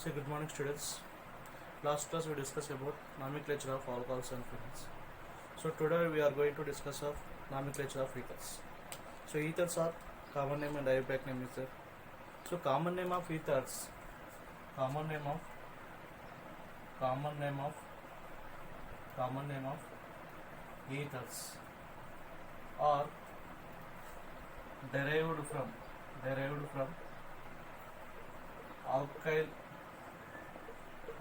So good morning students. Last class we discussed about nomenclature of alcohols and phenols. So today we are going to discuss of nomenclature of ethers. So ethers are common name and IUPAC name is there. So common name of ethers, common name of ethers are derived from alkyl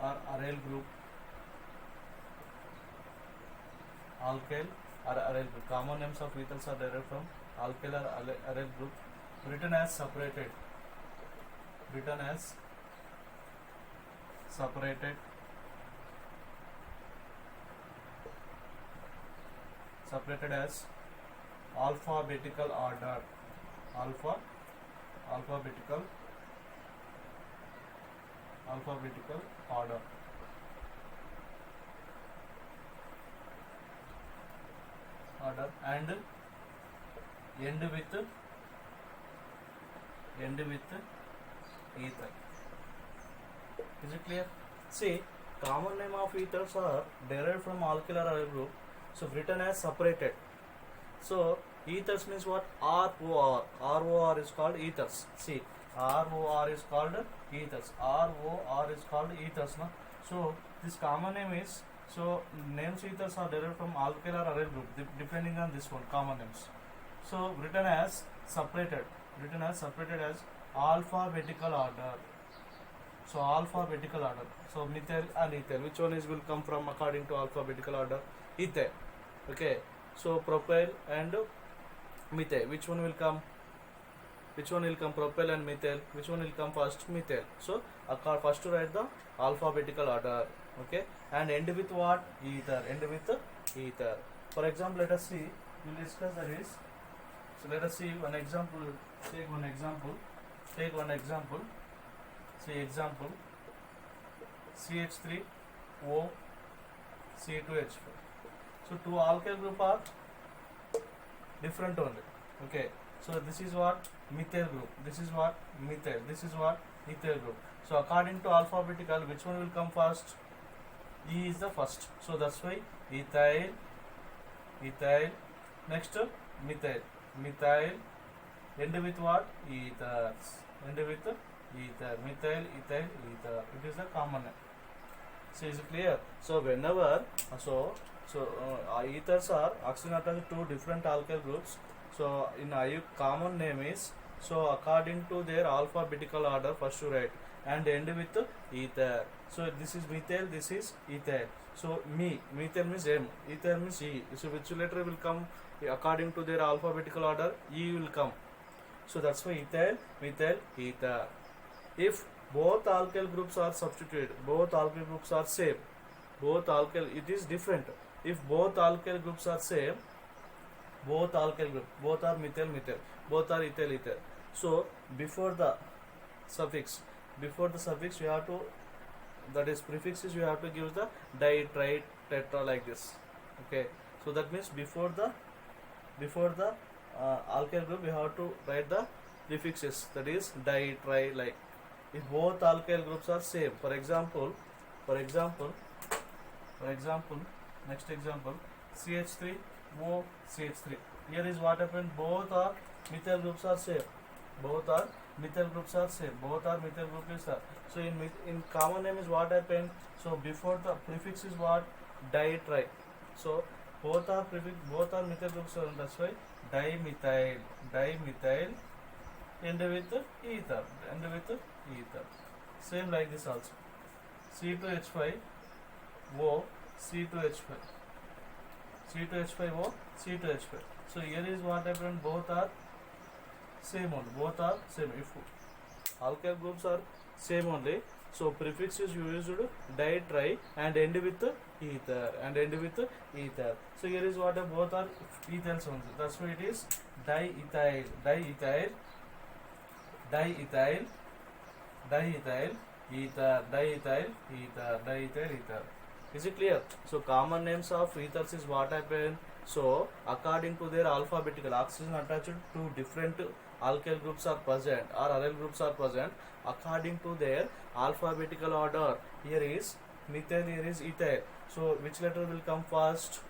or aryl group, common names of ethers are derived from alkyl or aryl group, written as separated as alphabetical order, alphabetical order. And end with ether. Is it clear? See, common name of ethers are derived from alkyl or aryl group, so written as separated. So ethers means what? ROR. ROR is called ethers. See, ROR is called ethers. ROR is called ethers. No? So this common name is, so names ethers are derived from alkyl or aryl group depending on this one, common names. So written as separated as alphabetical order. So alphabetical order. So methyl and ethyl, which one is will come from according to alphabetical order? Ethyl. Okay. So propyl and methyl, which one will come? Propyl and methyl, which one will come first? Methyl. So first to write the alphabetical order. Okay, and end with what? Ether. For example, let us see, we'll discuss that is, so let us see one example. Take one example. See example, CH3O C2H4. So two alkyl group are different only. Okay, so this is what? Methyl group. This is what? Methyl. This is what? Ethyl group. So according to alphabetical, which one will come first? E is the first. So that's why ethyl. Next methyl. End with what? Ethers. Methyl, ethyl. It is the common name. So is it clear? So whenever ethers are oxygen attached to different alkyl groups. So in IU common name is, so according to their alphabetical order first to write and end with ether. So this is methyl, this is ethyl. So methyl means M, ether means E. So which letter will come according to their alphabetical order? E will come. So that's why ethyl, methyl, ether. If both alkyl groups are substituted, both alkyl groups are same, it is different. If both alkyl groups are same, both are methyl, both are ethyl. So before the suffix we have to, that is prefixes, we have to give the di, tri, tetra like this. Okay, so that means before the alkyl group we have to write the prefixes, that is di, tri, like. If both alkyl groups are same, for example, next example, CH3O CH3. Here is what happened, both are methyl groups are same. Both are methyl group is there. So in common name is what happened, so before the prefix is what? Di, tri. So both are methyl groups, so that's why dimethyl, end with ether. Same like this also. C2H5O C2H5. C2H5O C2H5. So here is what happened, both are same only. If alkyl groups are same only, so prefix is used di, tri and end with ether. So here is what both are ethyls only. That's why it is diethyl, ether. Is it clear? So common names of ethers is what happened. So according to their alphabetical, oxygen attached to different alkyl groups are present or aryl groups are present according to their alphabetical order. Here is methyl, here is ethyl. So which letter will come first?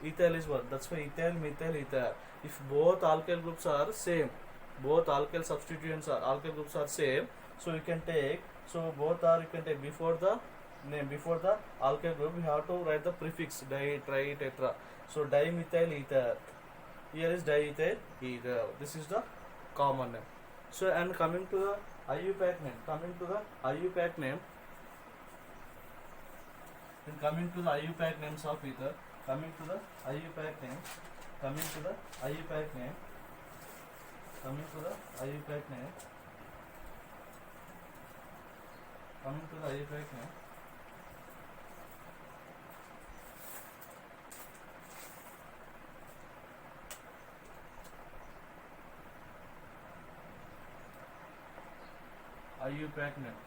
Ethyl is what? That's why ethyl, methyl, ethyl. If both alkyl groups are same, both alkyl substituents are alkyl groups are same, so you can take, so both are, you can take before the name, before the alkyl group we have to write the prefix di, tri, tetra. So dimethyl ether, here is diethyl ether, this is the common name. So and coming to the IUPAC name, coming to the IUPAC name, then coming to the IUPAC names of ether, coming to the IUPAC name, coming to the IUPAC name, coming to the IUPAC name, coming to the IUPAC name. IUPAC name.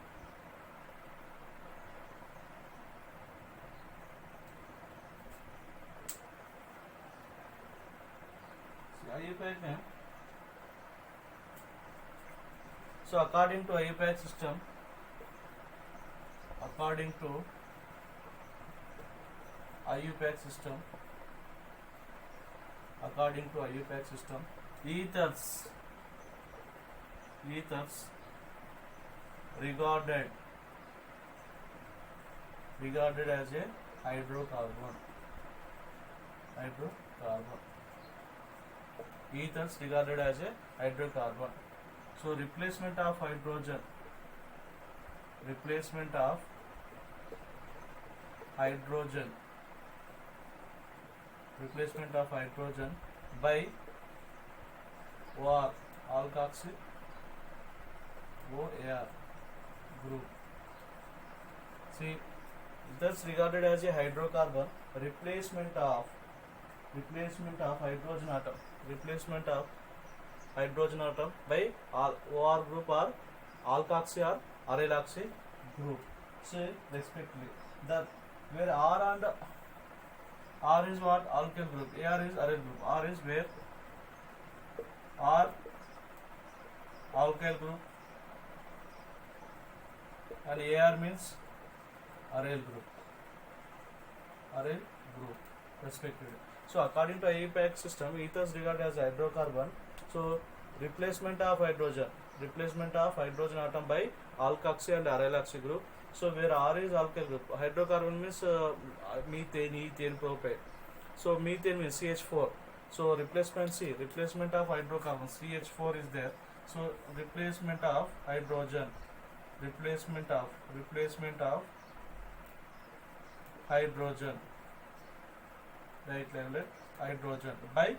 IUPAC name. So according to IUPAC system, according to IUPAC system, according to IUPAC system, ethers regarded as a hydrocarbon. Ethers regarded as a hydrocarbon. So replacement of hydrogen by OR, alkoxy OAR group. See, thus regarded as a hydrocarbon, replacement of hydrogen atom by OR group or alkoxy or aryloxy group. So respectively, that where R and R is what? Alkyl group, AR is aryl group. R is where R alkyl group and AR means aryl group respectively. So according to IUPAC system, ethers regarded as hydrocarbon. So replacement of hydrogen atom by alkoxy and aryloxy group. So where R is alkyl group, hydrocarbon means methane, ethane, propane. So methane means CH4. So replacement of hydrocarbon, CH4 is there. So replacement of hydrogen, replacement of hydrogen, right level hydrogen by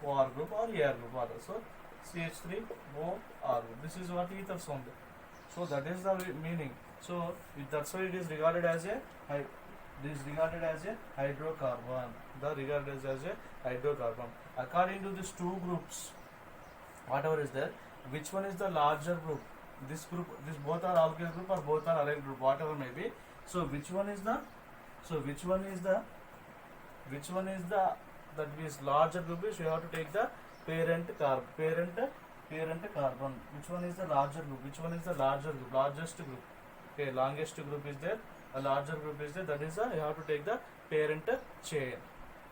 OR group or AR group order. So CH3OR group. This is what ethers only. So that is the meaning. So that's why it is regarded as a hydrocarbon. According to these two groups, whatever is there, which one is the larger group? This both are alkyl group or both are aryl group, whatever may be. So which one is the that is larger group is, you have to take the parent carbon. Which one is the larger group? Largest group. Okay, longest group is there, a larger group is there, that is you have to take the parent chain.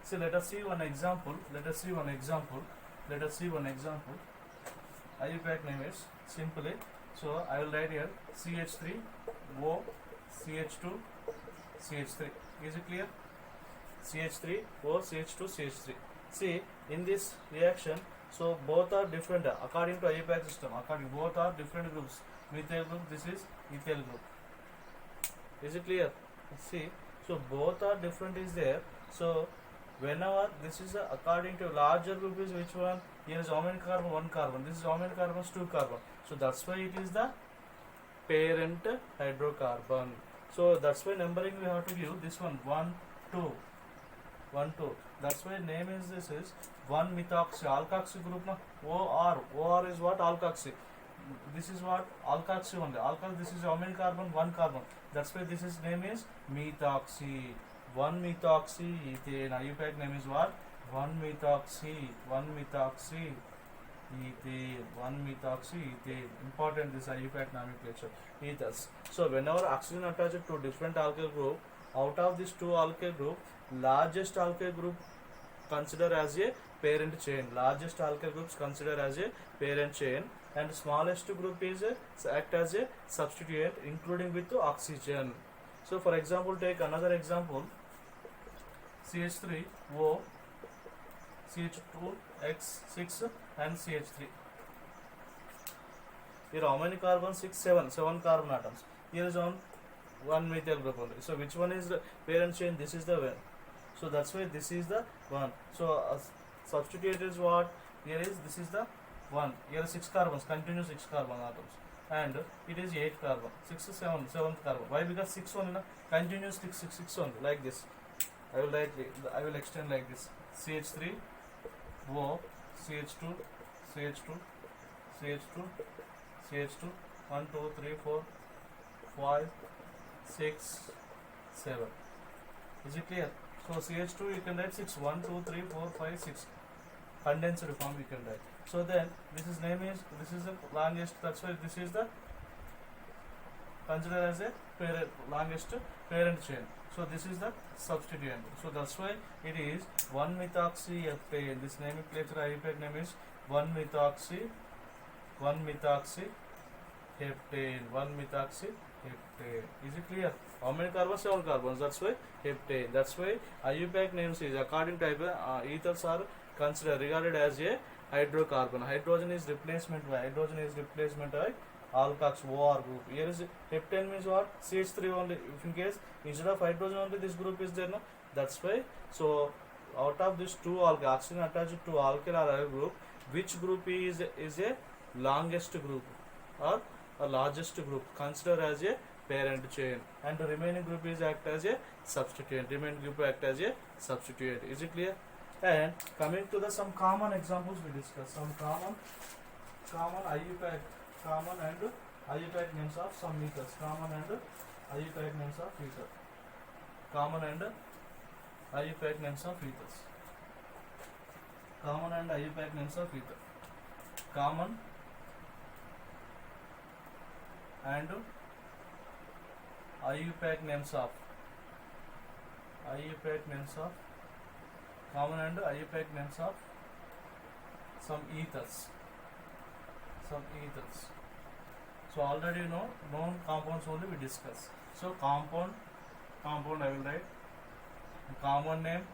So let us see one example. IUPAC name is simply, so I will write here CH3O CH2 CH3. Is it clear? CH3O CH2 CH3. See, in this reaction, so both are different according to IUPAC system. Both are different groups. Methyl group, this is ethyl group. Is it clear? See, so both are different is there. So whenever this is according to larger group is which one? Here is omega carbon 1 carbon. This is omega carbon 2 carbon. So that's why it is the parent hydrocarbon. So that's why numbering we have to give this one 1 2 1 2. That's why name is this is 1 methoxy alkoxy group na OR is what? Alkoxy. This is what? Alkoxy only. This is omega carbon 1 carbon. That's why this is name is methoxy. 1 methoxy ethane. IUPAC name is what? 1 methoxy ethane, 1-methoxy-ethane. Important this IUPAC nomenclature. Ethers. So whenever oxygen attached to different alkyl group, out of these two alkyl group, largest alkyl group consider as a parent chain. Largest alkyl groups consider as a parent chain, and smallest group is act as a substituent, including with oxygen. So for example, take another example: CH3O, CH2X6 and CH3. Here how many carbons? 6, 7 carbon atoms. Here is one methyl group only. So which one is the parent chain? This is the one. So that's why this is the one. So substitute is what? Here is, this is the one. Here are 6 carbons, continuous 6 carbon atoms, and it is 8 carbon, 6 to 7, 7th carbon. Why? Because 6 only, continuous 6 only, like this. I will extend like this: CH3O, CH2, CH2, CH2, CH2, 1, 2, 3, 4, 5, 6, 7. Is it clear? So CH2 you can write 6, 1, 2, 3, 4, 5, 6. Condensed form you can write. So then this is the longest, that's why this is the considered as a longest parent chain. So this is the substituent. So that's why it is 1-methoxyheptane. This nomenclature IUPAC name is 1-methoxyheptane. 1-methoxyheptane. Is it clear? How many carbons? 7 carbons. That's why heptane. That's why IUPAC names is according to ethers are considered regarded as a hydrocarbon. Hydrogen is replacement by alkox OR group. Here is heptane means what? CH3 only. If in case instead of hydrogen only this group is there, no? That's why. So out of these two oxygen attached to alkyl or aryl group, which group is a longest group or a largest group considered as a parent chain, and the remaining group is act as a substituent. Is it clear? And coming to the some common examples we discuss. Some common IUPAC, common and IUPAC names of some methods. Common and IUPAC names of ether. Common and IUPAC names of ethers. Common and IUPAC names of ether. Common and IUPAC names of common and IUPAC names of some ethers. So already you know known compounds only we discuss. So compound I will write common name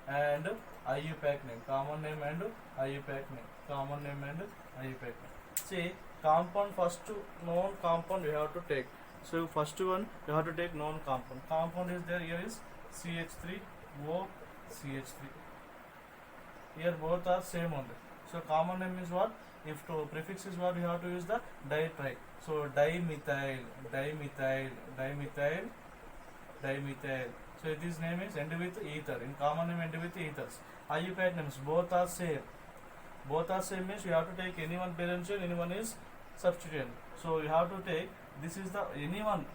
and IUPAC name. Common name and IUPAC name. See, compound, first known compound you have to take. So first one you have to take known compound. Compound is there. Here is CH3O, CH3. Here both are same only. So common name is what? If to prefix is what, you have to use the ditri. So dimethyl. So this name is end with ether. In common name end with ethers. IUPAC names both are same. Means you have to take any one parent chain, anyone is substituent. So you have to take, this is the anyone,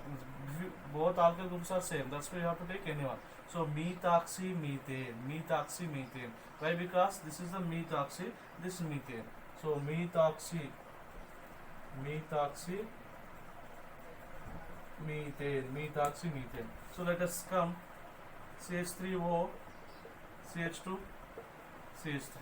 both alkyl groups are same, that's why you have to take anyone. So methoxymethane. Why? Because this is the methoxy, this methane. So methoxymethane. So let us come CH3O, CH2, CH3.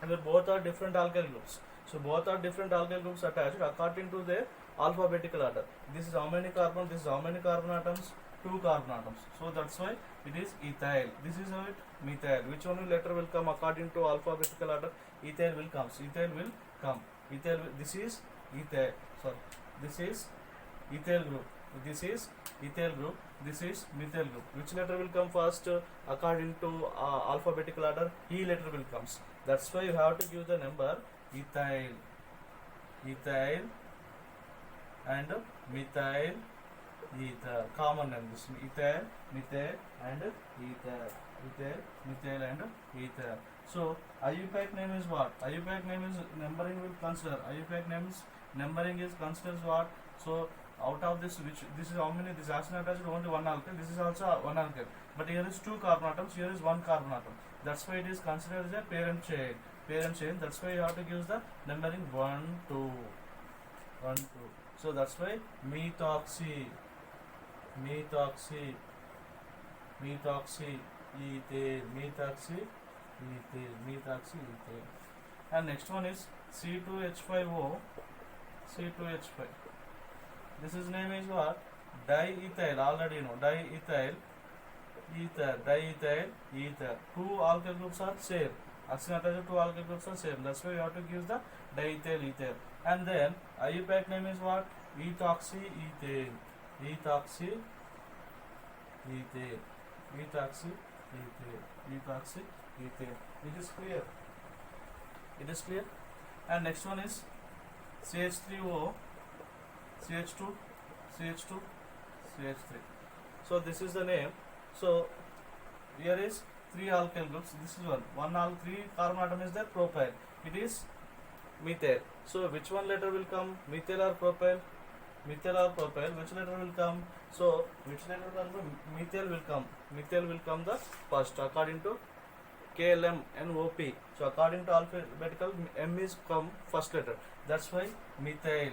And both are different alkyl groups. So both are different alkyl groups attached according to their alphabetical order. This is how many carbon? This is how many carbon atoms? 2 carbon atoms. So that's why it is ethyl. This is how it methyl. Which one letter will come according to alphabetical order? Ethyl will come. This is ethyl. Sorry. This is ethyl group. This is ethyl group. This is methyl group. Which letter will come first according to alphabetical order? E letter will comes. That's why you have to give the number ethyl and methyl ether. Common name this ethyl, methyl and ether. So IUPAC name is what? IUPAC name is numbering will consider. IUPAC names numbering is considers what? So out of this, which this is how many? This oxygen attached only one alkyl. This is also one alkyl. But here is 2 carbon atoms. Here is 1 carbon atom. That's why it is considered as a parent chain. Parent chain. That's why you have to give the numbering 1, 2, 1, 2. So that's why methoxy, methoxy, methoxy, ethane, methoxy, ethane, methoxy, ethane. And next one is C2H5O, C2H5. This is name is what? Diethyl. Already you know diethyl, ether, diethyl, ether. Two alkyl groups are same. Oxygen attached two alkyl groups are same. That's why you have to give the diethyl ether. And then IUPAC name is what? Ethoxy ethane, ethoxy ethane, ethoxy ethane, ethoxy ethane. It is clear. It is clear. And next one is CH3O, CH2, CH2, CH3. So this is the name. So here is three alkyl groups. This is three carbon atom is there, propyl. It is methyl. So which one letter will come? Methyl or propyl? Methyl or propyl? Which letter will come? So which letter will come? Methyl will come. Methyl will come the first according to KLM NOP. So according to alphabetical, M is come first letter. That's why methyl,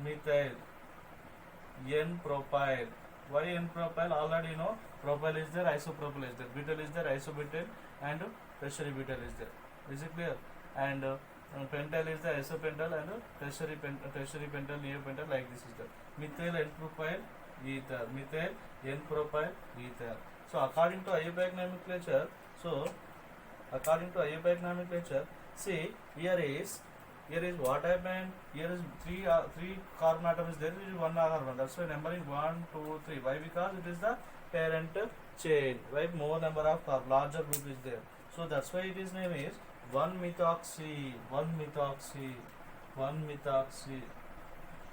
methyl, N propyl. Why N propyl? Already you know propyl is there, isopropyl is there, butyl is there, isobutyl, and tertiary butyl is there. Is it clear? And pentyl is there, isopentyl, and tertiary pentyl, neopentyl, like this is there. Methyl N propyl ether, methyl N propyl ether. So according to IUPAC nomenclature, see here is what happened. Here is three carbon atom is there. It is one carbon. That's why numbering 1, 2, 3. Why? Because it is the parent chain. Why? More number of carbon, larger group is there. So that's why it is name is 1-methoxy, 1-methoxy, 1-methoxy,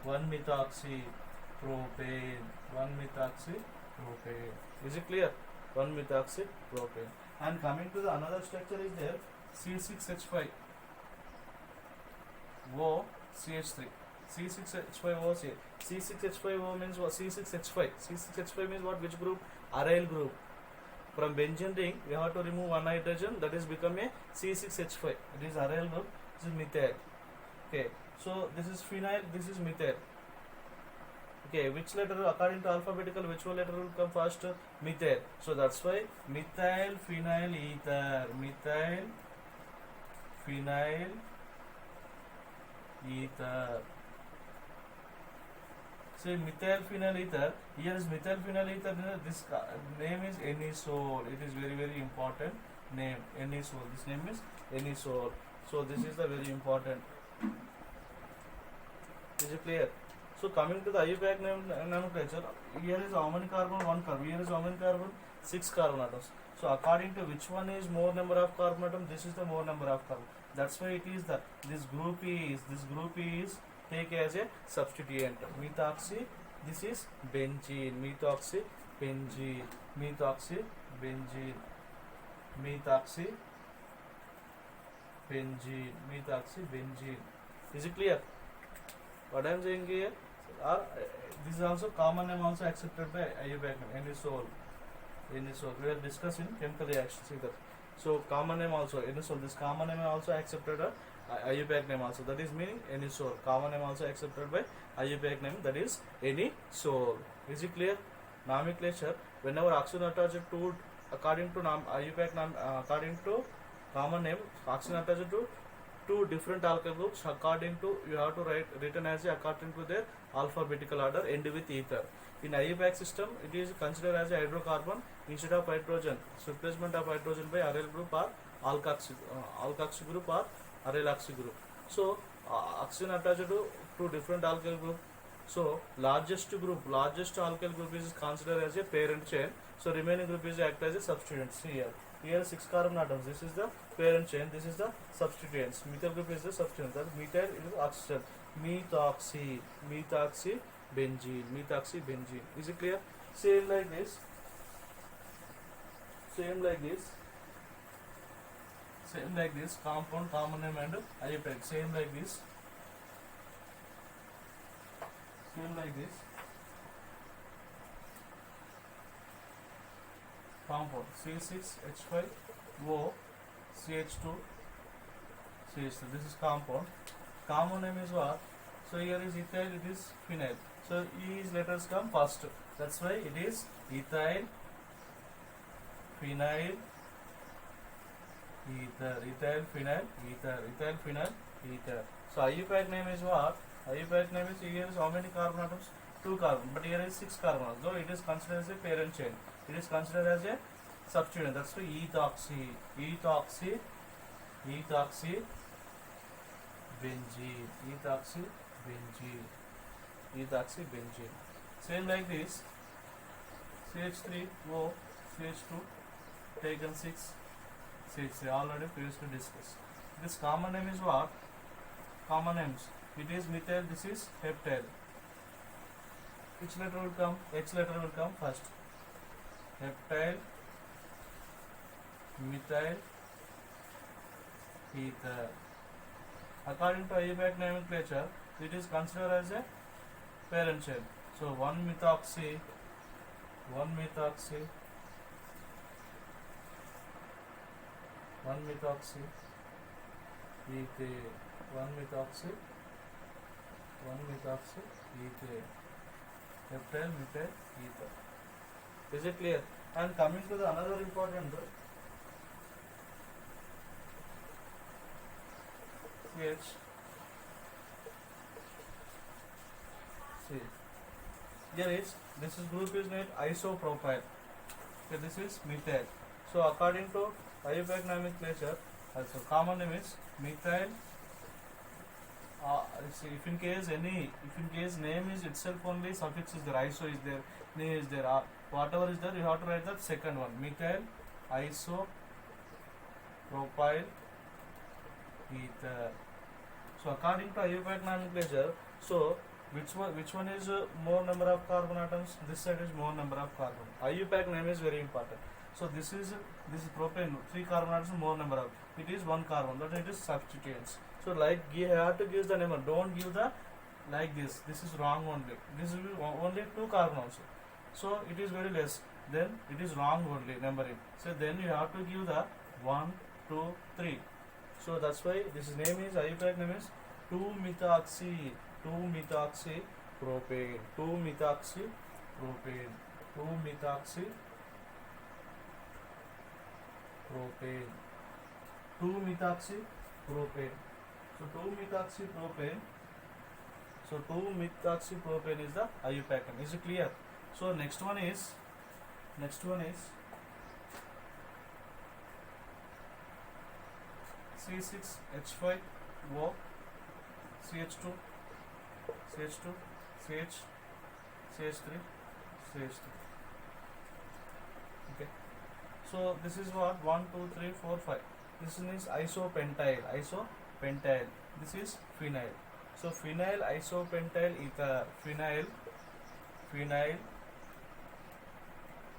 1-methoxy propane, 1-methoxy propane. Is it clear? 1-methoxy propane. And coming to the another structure is there C6H5 O CH3, C6H5O C6H5O means what? C6H5 means what? Which group? Aryl group. From benzene ring we have to remove one hydrogen, that is become a C6H5. It is aryl group. This is methyl. Okay, so this is phenyl, this is methyl. Okay, which letter according to alphabetical, which one letter will come first? Methyl. So that's why methyl phenyl ether, methyl phenyl ether. See, methyl phenyl ether. Here is methyl phenyl ether. This name is anisole. It is very, very important name. Anisole. This name is anisole. So this is the very important. Is it clear? So coming to the IUPAC nomenclature, here is how many carbon? 1 carbon. Here is how many carbon? 6 carbon atoms. So according to which one is more number of carbon atom? This is the more number of carbon. That's why it is the this group is take as a substituent. Methoxy, this is benzene. Methoxy benzene, methoxy benzene, methoxy benzene, methoxy benzene. Is it clear? What I am saying here? This is also common name also accepted by IUPAC name. Anisole. We will discuss in chemical reactions either. So common name also anisole. This common name also accepted IUPAC name also. That is meaning anisole. Common name also accepted by IUPAC name. That is anisole. Is it clear? Nomenclature. Whenever oxygen attached to according to IUPAC name, according to common name, oxygen attached to two different alkyl groups, according to you have to write written as according to their alphabetical order, end with ether. In IUPAC system, it is considered as a hydrocarbon instead of hydrogen. So replacement of hydrogen by aryl group or alkoxy group or aryl oxy group. So oxygen attached to two different alkyl group. So largest alkyl group is considered as a parent chain. So remaining group is act as a substituent. See here. Here 6 carbon atoms. This is the parent chain. This is the substituents. Methyl group is the substituent. That methyl is oxygen. Methoxy benzene. Methoxy benzene. Is it clear? Same like this. Compound, common name and IUPAC. Same like this. Compound C6H5 O CH2 CH3. This is compound. Common name is what? So here is ethyl, it is phenyl. So these letters come first. That's why it is ethyl, phenyl, ether, ethyl, phenyl, ether, ethyl, phenyl, ether. So IUPAC name is what? IUPAC name is, here is how many carbon atoms? 2 carbon, but here is 6 carbon atoms. So it is considered as a parent chain. It is considered as a substituent. That's why ethoxy, ethoxy, ethoxy, benzene, ethoxy, benzene, ethoxy, benzene. Same like this. CH3O, CH2, taken 6, CH3, already previously discussed. This common name is what? Common names. It is methyl, this is heptyl. Which letter will come? H letter will come first. Heptyl, methyl, ether. According to IUPAC nomenclature, it is considered as a parent chain. So 1-methoxy, 1-methoxy, 1-methoxy, ethane, 1-methoxy, 1-methoxy, ethane, heptyl, methyl, ether. Is it clear? And coming to the another important CH. See, here is this is group is named isopropyl. Okay, this is methyl. So according to IUPAC nomenclature, also common name is methyl. If in case name is itself only, suffix is there, iso is there, name is there, whatever is there, you have to write the second one, methyl isopropyl ether. So according to IUPAC nomenclature, so which one is more number of carbon atoms? This side is more number of carbon. IUPAC name is very important. So this is propane, 3 carbon atoms, more number of. It is 1 carbon, but it is substituents. So like you have to give the number. Don't give the like this. This is wrong only. This will be only 2 carbon also. So it is very less. Then it is wrong only numbering. So then you have to give the 1, 2, 3. So that's why this name is IUPAC name is 2-methoxy, 2-methoxy propane, 2-methoxy propane, 2-methoxy propane, 2-methoxy propane. So 2-methoxy propane. So 2-methoxy propane is the IUPAC name. Is it clear? So next one is C6H5O, CH2, CH2, CH, CH3, CH3. Okay. So this is what 1, 2, 3, 4, 5. This is isopentyl, isopentyl. This is phenyl. So phenyl isopentyl ether, phenyl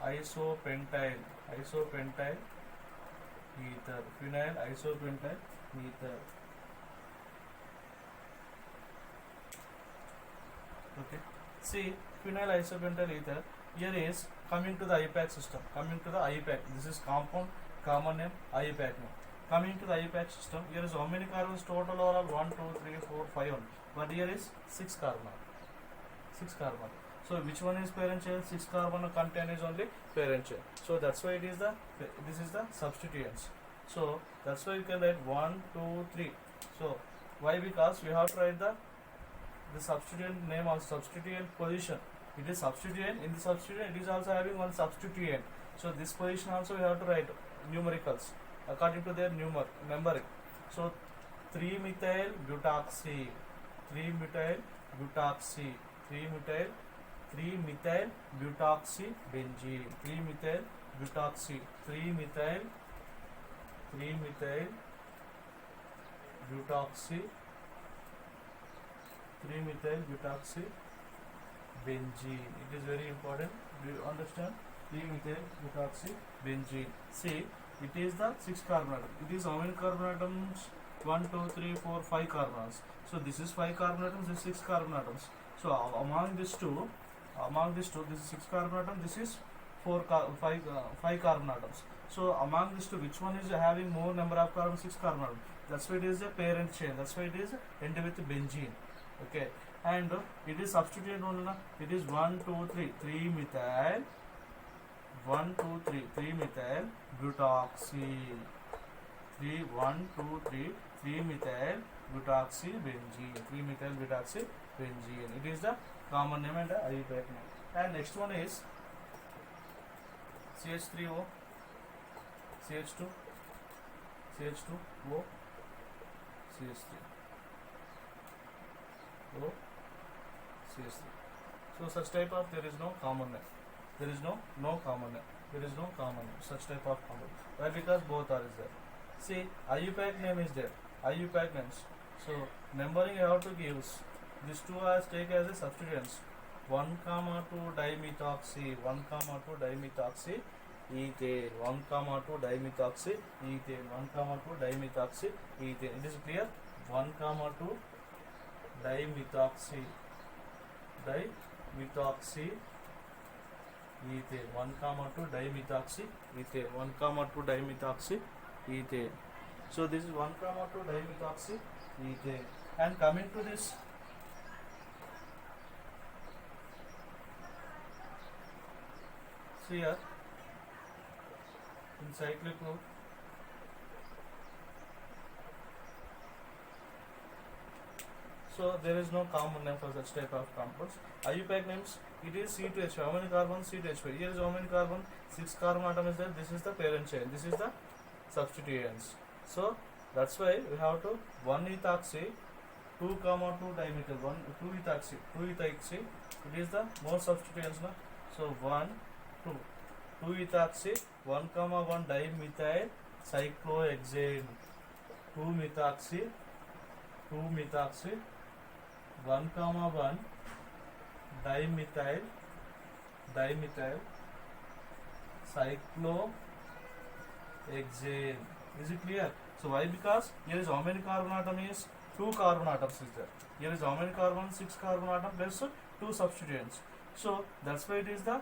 isopentyl ether, phenyl isopentyl ether. Okay. See, phenyl isopentyl ether. Here is coming to the IUPAC system. Coming to the IUPAC. This is compound, common name, IUPAC name. Coming to the IUPAC system, here is how many carbons total overall? 1, 2, 3, 4, 5 on. But here is 6 carbon. 6 carbon. So which one is parent chain? 6 carbon content is only parent chain. So that's why this is the substituents. So that's why you can write 1, 2, 3. So why? Because we have to write the substituent name or substituent position. It is substituent. In the substituent, it is also having one substituent. So this position also we have to write numericals according to their numbering. So 3-methyl butoxy, 3-methyl butoxy, 3-methyl butoxy benzene, 3-methyl butoxy, 3-methyl butoxy, 3-methyl butoxy benzene. It is very important. Do you understand? 3-methyl butoxy benzene. See, it is the 6 carbon atom. It is how many carbon atoms? 1, 2, 3, 4, 5 carbon atoms. So this is 5 carbon atoms. This is 6 carbon atoms. So among these two, this is 6 carbon atom. This is 5 carbon atoms. So among these two, which one is having more number of carbon? 6 carbon atom. That's why it is a parent chain. That's why it is end with benzene. Okay, and it is substituted only. It is 1, 2, 3, 3 methyl. 1, 2, 3, 3 methyl butoxy. 3, 1, 2, 3, 3 methyl butoxy benzene. 3 methyl butoxy benzene. It is the common name and the IUPAC name. And next one is CH3O, CH2, CH2O, CH3, O, CH3. So such type of there is no common name. There is no common name. There is no common name. Such type of common. Why? Because both are is there. See, IUPAC name is there. IUPAC names. So numbering you have to give. These two are take as a substituents. 1, 2 dimethoxy, 1, 2 dimethoxy ethane, 1, 2 dimethoxy ethane, 1, 2 dimethoxy ethane. It is clear? 1, 2 dimethoxy ethane, 1, 2 dimethoxy ethane, 1, 2 dimethoxy ethane. So this is 1, 2 dimethoxy ethane. And coming to this, here in cyclic group, so there is no common name for such type of compounds. IUPAC names, it is C2H5. How many carbons? C2H5. Here is how many carbon? 6 carbon atom is there. This is the parent chain. This is the substituents. So that's why we have to 1 ethoxy, 2, 2 dimethyl, 2 ethoxy. It is the more substituents. No? So 1, 2 ethoxy, 1, 1 dimethyl cyclohexane, 2 methoxy, 1, 1 dimethyl cyclohexane. Is it clear? So why? Because here is how many carbon atom is 2 carbon atoms is there. Here is how many carbon? 6 carbon atom plus 2 substituents. So that's why it is the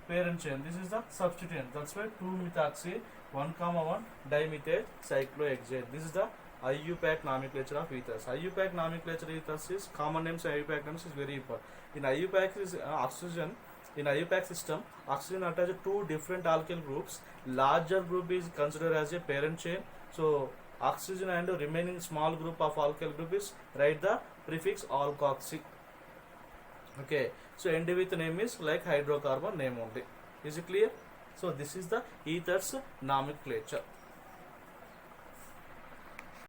parent chain. This is the substituent. That's why 2 methoxy, 1, 1 dimethyl cyclohexane. This is the IUPAC nomenclature of ethers. IUPAC nomenclature ethers is common names. IUPAC names is very important. In IUPAC is oxygen. In IUPAC system, oxygen attaches 2 different alkyl groups. Larger group is considered as a parent chain. So oxygen and the remaining small group of alkyl group is write the prefix alkoxy. Okay, so end with name is like hydrocarbon name only. Is it clear? So this is the ethers nomenclature.